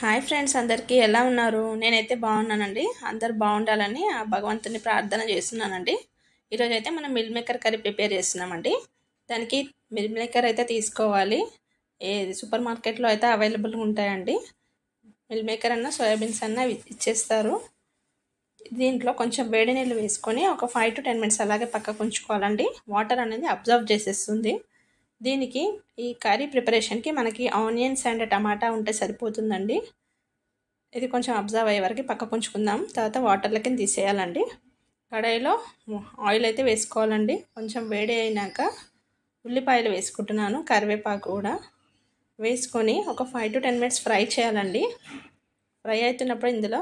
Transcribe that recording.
Hi friends, అందరికీ ఎలా ఉన్నారు? నేనైతే బాగున్నానండి. అందరు బాగుండాలని ఆ భగవంతుని ప్రార్థన చేస్తున్నానండి. ఈరోజు అయితే మనం మిల్ మేకర్ కర్రీ ప్రిపేర్ చేస్తున్నామండి. దానికి మిల్ మేకర్ అయితే తీసుకోవాలి. ఏది సూపర్ మార్కెట్లో అయితే అవైలబుల్గా ఉంటాయండి. మిల్ మేకర్ అన్న సోయాబీన్స్ అన్న ఇచ్చేస్తారు. దీంట్లో కొంచెం వేడి నీళ్ళు వేసుకొని ఒక 5 to 10 మినిట్స్ అలాగే పక్కకు ఉంచుకోవాలండి. వాటర్ అనేది అబ్జర్వ్ చేసేస్తుంది. దీనికి ఈ కర్రీ ప్రిపరేషన్కి మనకి ఆనియన్స్ అండ్ టమాటా ఉంటే సరిపోతుందండి. ఇది కొంచెం అబ్జర్వ్ అయ్యే వరకు పక్కకు ఉంచుకుందాం. తర్వాత వాటర్లకి తీసేయాలండి. కడాయిలో ఆయిల్ అయితే వేసుకోవాలండి. కొంచెం వేడి అయినాక ఉల్లిపాయలు వేసుకుంటున్నాను, కరివేపాకు కూడా వేసుకొని ఒక 5 to 10 మినిట్స్ ఫ్రై చేయాలండి. ఫ్రై అవుతున్నప్పుడు ఇందులో